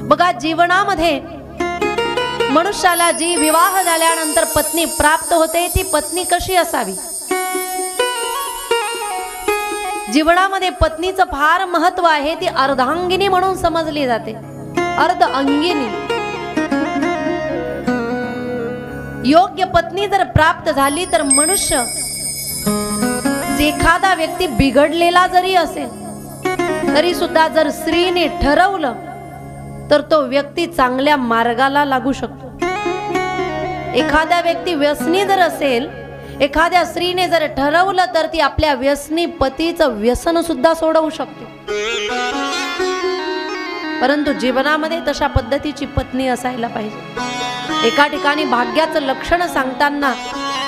बघा, जीवनामध्ये मनुष्याला जी विवाह झाल्यानंतर पत्नी प्राप्त होते ती पत्नी कशी असावी? जीवनामध्ये पत्नीचं फार महत्व आहे. ती अर्धांगिनी म्हणून समजली जाते, अर्ध अंगिनी. योग्य पत्नी जर प्राप्त झाली तर मनुष्य, एखादा व्यक्ती बिघडलेला जरी असेल तरी सुद्धा जर स्त्रीने ठरवलं तर तो व्यक्ती चांगल्या मार्गाला लागू शकतो. एखादा व्यक्ती व्यसनी जर असेल, एखाद्या स्त्रीने जर ठरवलं तर ती आपल्या व्यसनी पतीचं व्यसन सुद्धा सोडवू शकते. परंतु जीवनामध्ये तशा पद्धतीची पत्नी असायला पाहिजे. एका ठिकाणी भाग्याचं लक्षण सांगताना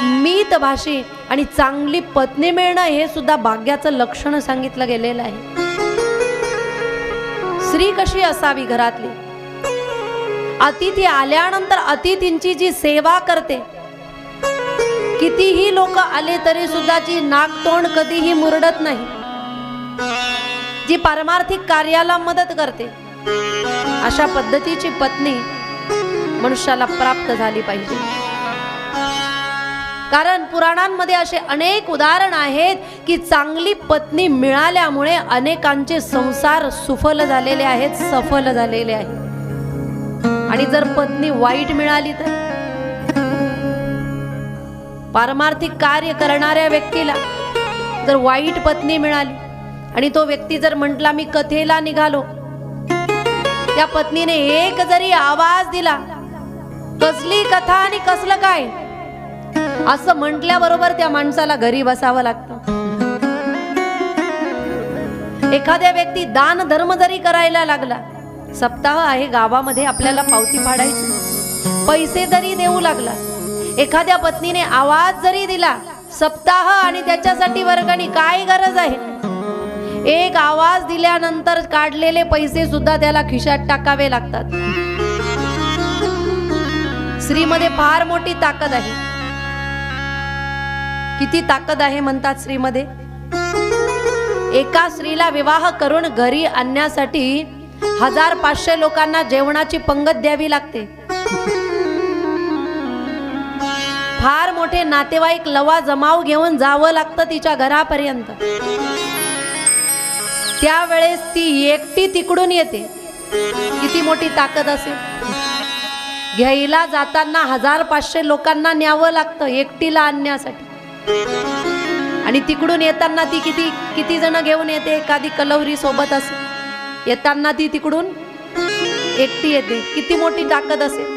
मितभाषी आणि चांगली पत्नी मिळणं हे सुद्धा भाग्याचं लक्षण सांगितलं गेलेलं आहे. स्त्री कशी असावी घरातली? अतिथी आल्यानंतर अतिथींची जी सेवा करते, कितीही लोक आले तरी सुद्धा जी नाकतोंड कधीही मुरडत नाही, जी पारमार्थिक कार्याला मदत करते, अशा पद्धतीची पत्नी मनुष्याला प्राप्त झाली पाहिजे. कारण पुराणांमध्ये असे अनेक उदाहरण आहेत की चांगली पत्नी मिळाल्यामुळे अनेकांचे संसार सुफल झालेले आहेत, सफल झालेले आहेत. आणि जर पत्नी वाईट मिळाली तर, पारमार्थिक कार्य करणाऱ्या व्यक्तीला जर वाईट पत्नी मिळाली आणि तो व्यक्ती जर म्हटला मी कथेला निघालो, त्या पत्नीने एक जरी आवाज दिला, कसली कथा आणि कसलं काय असं म्हटल्याबरोबर त्या माणसाला घरी बसावं लागतं. एखाद्या व्यक्ती दान धर्म जरी करायला लागला, सप्ताह आहे गावामध्ये आपल्याला पावती फाडायची, पैसे जरी देऊ लागला, एखाद्या पत्नीने आवाज जरी दिला, सप्ताह आणि त्याच्यासाठी वर्गणी काय गरज आहे? एक आवाज दिल्यानंतर काढलेले पैसे सुद्धा त्याला खिशात टाकावे लागतात. स्त्रीमध्ये फार मोठी ताकद आहे. किती ताकद आहे म्हणतात स्त्रीमध्ये? एका स्त्रीला विवाह करून घरी आणण्यासाठी 1500 लोकांना जेवणाची पंगत द्यावी लागते. फार मोठे नातेवाईक लवा जमाव घेऊन जावं लागतं तिच्या घरापर्यंत. त्यावेळेस ती एकटी तिकडून येते. किती मोठी ताकद असेल? घ्यायला जाताना 1500 लोकांना न्यावं लागतं एकटीला आणण्यासाठी. आणि तिकडून येताना ती किती जण घेऊन येते? एखादी कलवरी सोबत असेल, येताना ती तिकडून एकटी येते. किती मोठी ताकद असेल?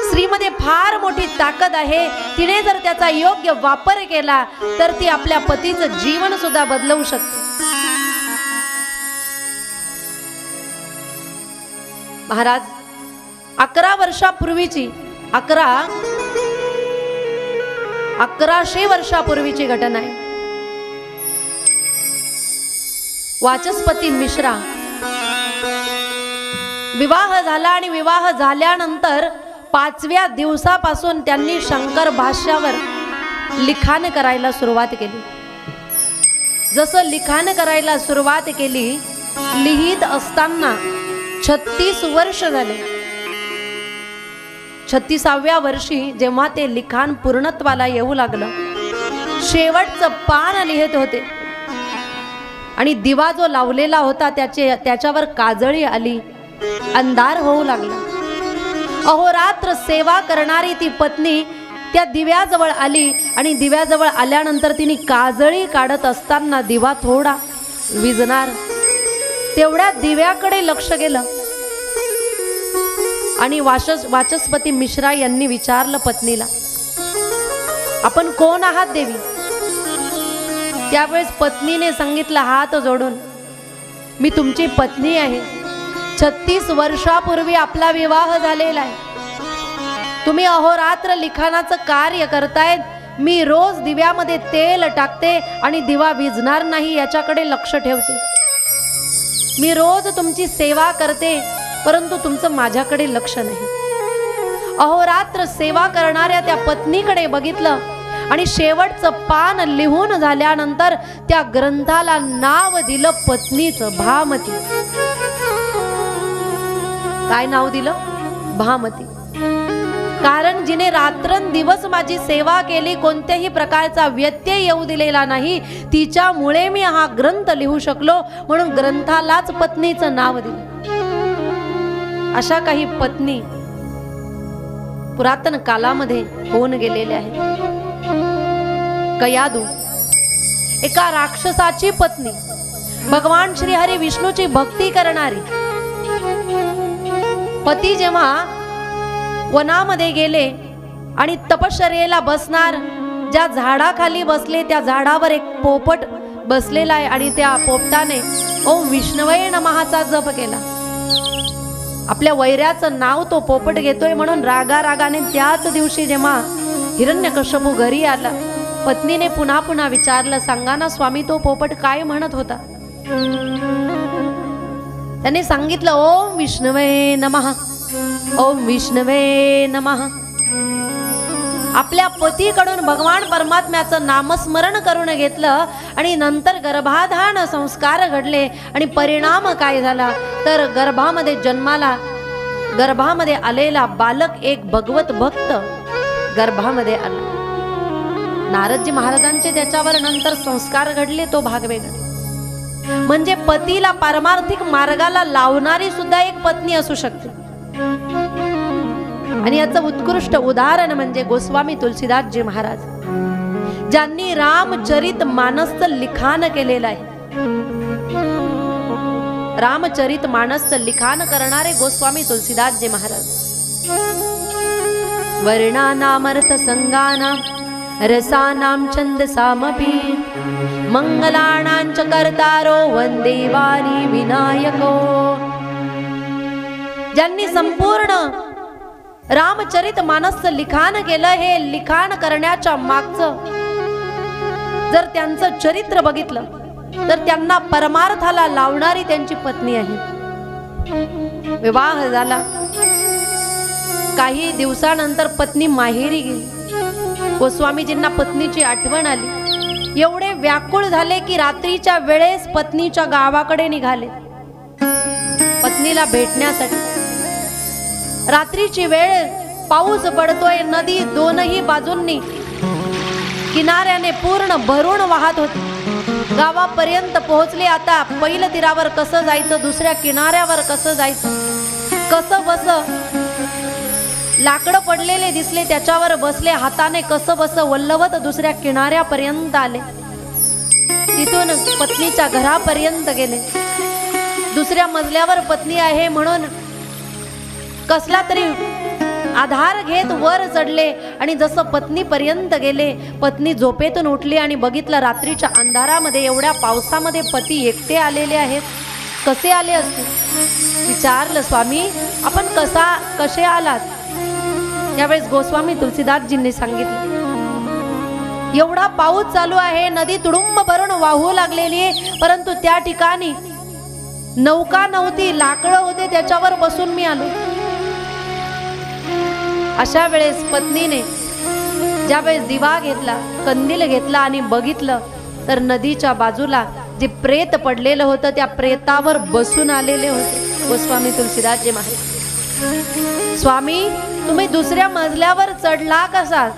स्त्रीमध्ये फार मोठी ताकद आहे. तिने जर त्याचा योग्य वापर केला तर ती आपल्या पतीचं जीवन सुद्धा बदलवू शकते. महाराज, 11 वर्षापूर्वीची 1100 वर्षापूर्वीची घटना आहे. वाचस्पती मिश्रा विवाह झाला आणि विवाह झाल्यानंतर 5व्या दिवसापासून त्यांनी शंकर भाष्यावर लिखाण करायला सुरुवात केली. जसं लिखाण करायला सुरुवात केली, लिहित असताना 36 वर्ष झाले. 36व्या वर्षी जेव्हा ते लिखाण पूर्णत्वाला येऊ लागलं, शेवटचं पान लिहित होते आणि दिवा जो लावलेला होता त्याच्यावर काजळी आली, अंधार होऊ लागला. अहोरात्र सेवा करणारी ती पत्नी त्या दिव्याजवळ आली आणि दिव्याजवळ आल्यानंतर तिने काजळी काढत असताना दिवा थोडा विझणार, तेवढ्या दिव्याकडे लक्ष गेलं आणि वाचस्पती मिश्रा यांनी विचारलं पत्नीला, आपण कोण आहात देवी? त्यावेळेस पत्नीने सांगितलं हात जोडून, मी तुमची पत्नी आहे. 36 वर्षापूर्वी आपला विवाह झालेला आहे. तुम्ही अहोरात्र लिखाणाचं कार्य करतायत. मी रोज दिव्यामध्ये तेल टाकते आणि दिवा विझणार नाही याच्याकडे लक्ष ठेवते. मी रोज तुमची सेवा करते, परंतु तुमचं माझ्याकडे लक्ष नाही. अहोरात्र सेवा करणाऱ्या त्या पत्नीकडे बघितलं आणि शेवटचं पान लिहून झाल्यानंतर त्या ग्रंथाला नाव दिलं पत्नीचं, भामती. काय नाव दिलं? भामती. कारण जिने रात्रंदिवस माझी सेवा केली, कोणत्याही प्रकारचा व्यत्यय येऊ दिलेला नाही, तिच्यामुळे मी हा ग्रंथ लिहू शकलो, म्हणून ग्रंथालाच पत्नीचं नाव दिलं. अशा काही पत्नी पुरातन कालामध्ये होऊन गेलेल्या आहेत. कयादू, एका राक्षसाची पत्नी, भगवान श्री हरी विष्णूची भक्ती करणारी. पती जेव्हा वनामध्ये गेले आणि तपश्चर्येला बसणार, ज्या झाडाखाली बसले त्या झाडावर एक पोपट बसलेला आहे आणि त्या पोपटाने ओम विष्णवे नमःचा जप केला. आपल्या वैऱ्याचं नाव तो पोपट घेतोय म्हणून रागारागाने त्याच दिवशी जेव्हा हिरण्यकश्यपू घरी आला, पत्नीने पुन्हा पुन्हा विचारलं, सांगा ना स्वामी तो पोपट काय म्हणत होता? त्याने सांगितलं ओम विष्णवे नमः, ओम विष्णवे नमः. आपल्या पतीकडून भगवान परमात्म्याचं नामस्मरण करून घेतलं आणि नंतर गर्भाधान संस्कार घडले आणि परिणाम काय झाला तर गर्भामध्ये आलेला बालक एक भगवत भक्त गर्भामध्ये आला. नारदजी महाराजांचे त्याच्यावर नंतर संस्कार घडले, तो भाग वेगळा. म्हणजे पतीला पारमार्थिक मार्गाला लावणारी सुद्धा एक पत्नी असू शकते. आणि याचं उत्कृष्ट उदाहरण म्हणजे गोस्वामी तुलसीदासजी महाराज, ज्यांनी रामचरित मानसचं लिखाण केलेलं आहे. रामचरित मानसचं लिखाण करणारे गोस्वामी तुलसीदासजी महाराज. वर्णानामर्थ संगानां रसानां छंदसामपि मंगलानांच कर्तारो वंदे वाणी विनायको. ज्यांनी संपूर्ण रामचरित मानसचं लिखाण केलं, हे लिखाण करण्याच्या मागचं जर त्यांचं चरित्र बघितलं तर त्यांना परमार्थाला लावणारी त्यांची पत्नी आहे. विवाह झाला, काही दिवसानंतर पत्नी माहेरी गेली. गोस्वामीजींना पत्नीची आठवण आली, एवढे व्याकुळ झाले की रात्रीच्या वेळेस पत्नीच्या गावाकडे निघाले पत्नीला भेटण्यासाठी. रात्रीची वेळ, पाऊस पडतोय, नदी दोनही बाजूंनी किनाऱ्याने पूर्ण भरून वाहत होती. गावापर्यंत पोहोचले. आता पहिल्या तीरावर कसं जायचं, दुसऱ्या किनाऱ्यावर कसं जायचं, कसं बस लाकडं पडलेले दिसले, त्याच्यावर बसले, हाताने कसं बस वल्लवत दुसऱ्या किनाऱ्यापर्यंत आले. तिथून पत्नीच्या घरापर्यंत गेले. दुसऱ्या मजल्यावर पत्नी आहे म्हणून कसला तरी आधार घेत वर चढले आणि जसं पत्नीपर्यंत गेले, पत्नी झोपेतून उठली आणि बघितलं रात्रीच्या अंधारामध्ये एवढ्या पावसामध्ये पती एकटे आलेले आहेत. कसे आले असते? विचारलं, स्वामी आपण कसे आलात? यावेळेस गोस्वामी तुलसीदासजींनी सांगितलं, एवढा पाऊस चालू आहे, नदी तुडुंब भरून वाहू लागलेली आहे, परंतु त्या ठिकाणी नौका नव्हती, लाकडं होते, त्याच्यावर बसून मी आलो. अशा वेळेस पत्नीने ज्यावेळेस दिवा घेतला, कंदील घेतला आणि बघितलं तर नदीच्या बाजूला जे प्रेत पडलेलं होतं त्या प्रेतावर बसून आलेले होते गोस्वामी तुलसीदासजी महाराज. स्वामी तुम्ही दुसऱ्या मजल्यावर चढला कसा?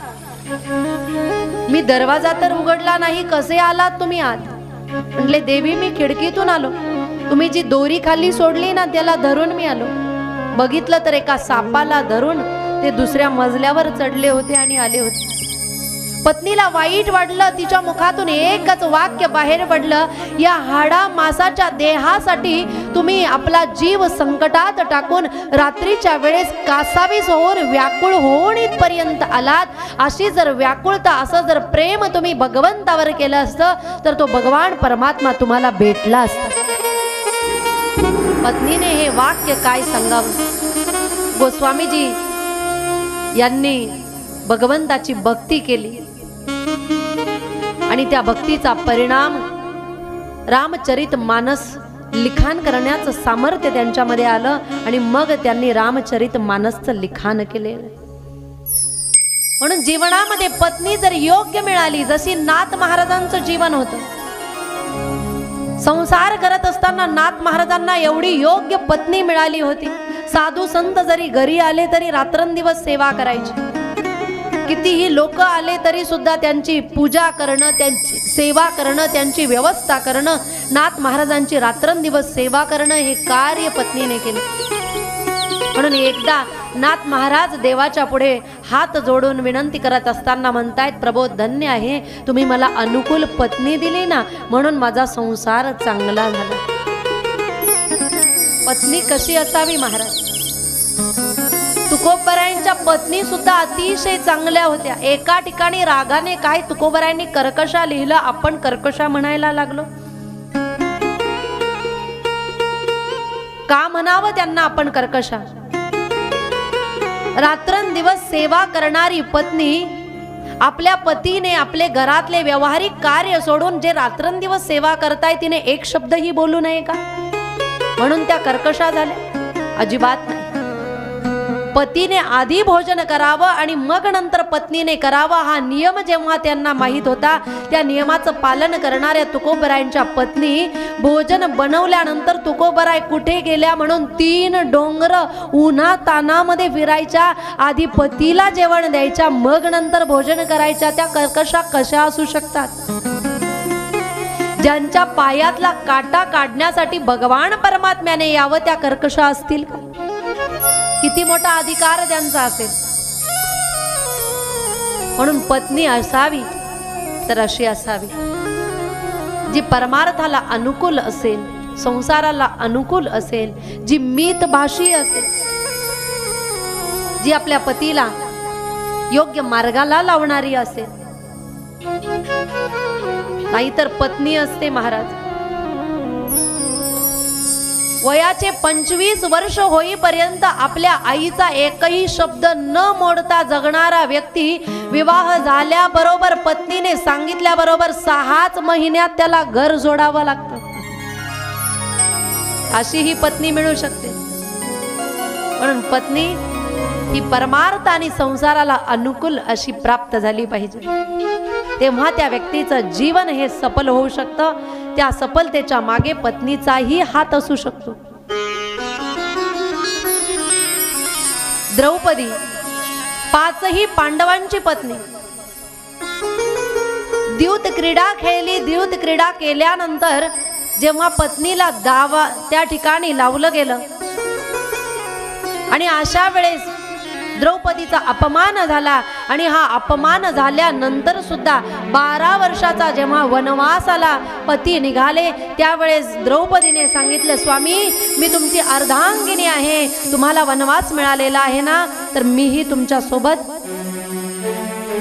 मी दरवाजा तर उघडला नाही, कसे आलात तुम्ही आत? म्हटले, देवी मी खिडकीतून आलो, तुम्ही जी दोरी खाली सोडली ना त्याला धरून मी आलो. बघितलं तर एका सापाला धरून ते दुसऱ्या मजल्यावर चढले होते आणि आले होते. पत्नीला वाईट वाटलं, तिच्या मुखातून एकच वाक्य बाहेर पडलं, या हाडा मासाच्या देहासाठी तुम्ही आपला जीव संकटात टाकून रात्रीच्या वेळेस कासावीस होऊन व्याकुळ होऊन इथपर्यंत आलात. अशी जर व्याकुळता, असं जर प्रेम तुम्ही भगवंतावर केलं असतं तर तो भगवान परमात्मा तुम्हाला भेटला असता. पत्नीने हे वाक्य काय सांगावं? गोस्वामीजी यांनी भगवंताची भक्ती केली आणि त्या भक्तीचा परिणाम रामचरित मानस लिखाण करण्याचं सामर्थ्य त्यांच्यामध्ये आलं आणि मग त्यांनी रामचरित मानसचं लिखाण केले. म्हणून जीवनामध्ये पत्नी जर योग्य मिळाली, जशी नाथ महाराजांचं जीवन होतं, संसार करत असताना नाथ महाराजांना एवढी योग्य पत्नी मिळाली होती, साधू संत जरी घरी आले तरी रात्रंदिवस सेवा करायची, कितीही लोक आले तरी सुद्धा त्यांची पूजा करणं, त्यांची सेवा करणं, त्यांची व्यवस्था करणं, नाथ महाराजांची रात्रंदिवस सेवा करणं हे कार्य पत्नीने केले. म्हणून एकदा नाथ महाराज देवाच्या पुढे हात जोडून विनंती करत असताना म्हणतायत, प्रभो धन्य आहे, तुम्ही मला अनुकूल पत्नी दिली ना, म्हणून माझा संसार चांगला झाला. पत्नी कशी असावी महाराज? तुकोबरायांच्या पत्नी सुद्धा अतिशय चांगल्या होत्या. एका ठिकाणी रागाने काय तुकोबरायांनी कर्कशा लिहिलं, आपण कर्कशा म्हणायला लागलो. का म्हणावं त्यांना आपण कर्कशा? रात्रंदिवस सेवा करणारी पत्नी आपल्या पतीने आपले घरातले व्यावहारिक कार्य सोडून जे रात्रंदिवस सेवा करताय तिने एक शब्दही बोलू नये का? म्हणून त्या कर्कशा झाल्या? अजिबात नाही. पतीने आधी भोजन करावं आणि मग नंतर पत्नीने करावं, हा नियम जेव्हा त्यांना माहित होता, त्या नियमाचं पालन करणाऱ्या तुकोबरायांच्या पत्नी भोजन बनवल्यानंतर तुकोबराय कुठे गेल्या म्हणून 3 डोंगर उन्हा तानामध्ये फिरायच्या, आधी पतीला जेवण द्यायच्या, मग नंतर भोजन करायच्या. त्या कर्कशा कशा असू शकतात? ज्यांच्या पायातला काटा काढण्यासाठी भगवान परमात्म्याने यावं त्या कर्कशा असतील का? किती मोठा अधिकार त्यांचा असेल. म्हणून पत्नी असावी तर अशी असावी जी परमार्थाला अनुकूल असेल, संसाराला अनुकूल असेल, जी मितभाषी असेल, जी आपल्या पतीला योग्य मार्गाला लावणारी असेल. नाहीतर पत्नी असते महाराज, वयाचे 25 वर्ष होईपर्यंत आपल्या आईचा एकही शब्द न मोडता जगणारा व्यक्ती विवाह झाल्याबरोबर पत्नीने सांगितल्याबरोबर 6च महिन्यात त्याला घर सोडावं लागतं. अशी ही पत्नी मिळू शकते. म्हणून पत्नी ही परमार्थ आणि संसाराला अनुकूल अशी प्राप्त झाली पाहिजे. तेव्हा त्या व्यक्तीचं जीवन हे सफल होऊ शकतं. त्या सफलतेच्या मागे पत्नीचाही हात असू शकतो. द्रौपदी 5ही पांडवांची पत्नी. द्यूत क्रीडा खेळली. द्यूत क्रीडा केल्यानंतर जेव्हा पत्नीला त्या ठिकाणी लावलं गेलं आणि अशा वेळेस द्रौपदीचा अपमान झाला आणि हा अपमान झाल्यानंतर सुद्धा 12 वर्षाचा जेव्हा वनवास आला, पती निघाले, त्यावेळेस द्रौपदीने सांगितलं, स्वामी मी तुमची अर्धांगिनी आहे, तुम्हाला वनवास मिळालेला आहे ना, तर मीही तुमच्या सोबत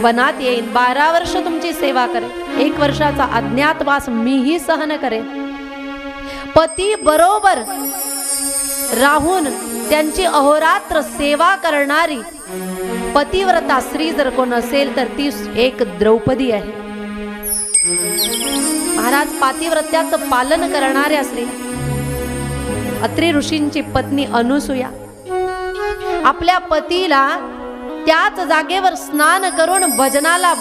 वनात येईन, 12 वर्ष तुमची सेवा करेन, 1 वर्षाचा अज्ञातवास मीही सहन करेन. पती बरोबर राहून त्यांची अहोरात्र सेवा करणारी पतिव्रता स्त्री जर कोण असेल तर ती एक द्रौपदी आहे. महाराज पातिव्रत्याचं पालन करणाऱ्या स्त्री अत्रि ऋषींची पत्नी अनुसूया आपल्या पतीला त्याच जागेवर स्नान करून भजनाला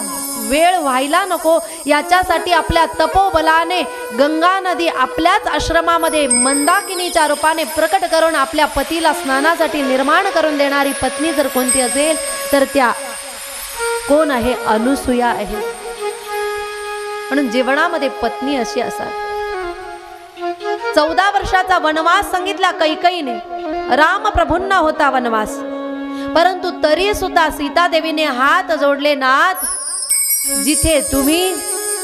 वेळ व्हायला नको याच्यासाठी आपल्या तपोबलाने गंगा नदी आपल्याच आश्रमामध्ये मंदाकिनीच्या रूपाने प्रकट करून आपल्या पतीला स्नानासाठी निर्माण करून देणारी पत्नी जर कोणती असेल तर त्या कोण आहे? अनुसूया आहे. म्हणून जीवनामध्ये पत्नी अशी असावी. 14 वर्षाचा वनवास सांगितला कैकेयीने. रामप्रभूंना होता वनवास, परंतु तरी सुद्धा सीतादेवीने हात जोडले, नाथ जिथे तुम्ही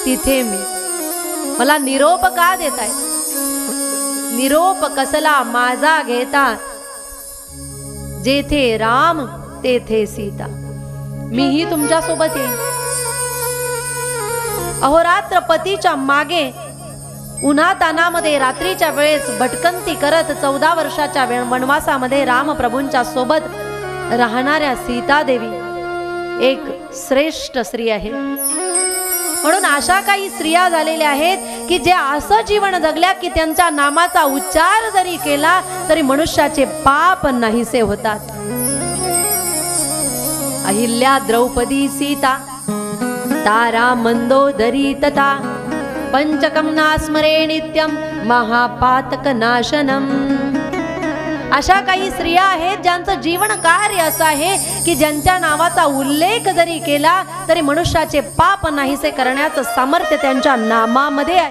तिथे मी, मला निरोप का देताय? निरोप कसला माझा घेता, जेथे राम तेथे सीता, मीही तुमच्या सोबत येईन. अहोरात्र पतीच्या मागे उन्हातानामध्ये रात्रीच्या वेळेस भटकंती करत 14 वर्षाच्या वनवासामध्ये रामप्रभूंच्या सोबत राहणाऱ्या सीतादेवी एक श्रेष्ठ स्त्री आहे. म्हणून अशा काही स्त्रिया झालेल्या आहेत की जे असं जीवन जगल्या की त्यांच्या नामाचा उच्चार जरी केला तरी मनुष्याचे पाप नाहीसे होतात. अहिल्या, द्रौपदी, सीता, तारा, मंदोदरी तथा पंचकं नास्मरे नित्यं महापातक नाशनम. अशा काही स्त्रिया आहेत ज्यांचं जीवन कार्य असं आहे की ज्यांच्या नावाचा उल्लेख जरी केला तरी मनुष्याचे पाप नाहीसे करण्याचं सामर्थ्य त्यांच्या नामामध्ये आहे।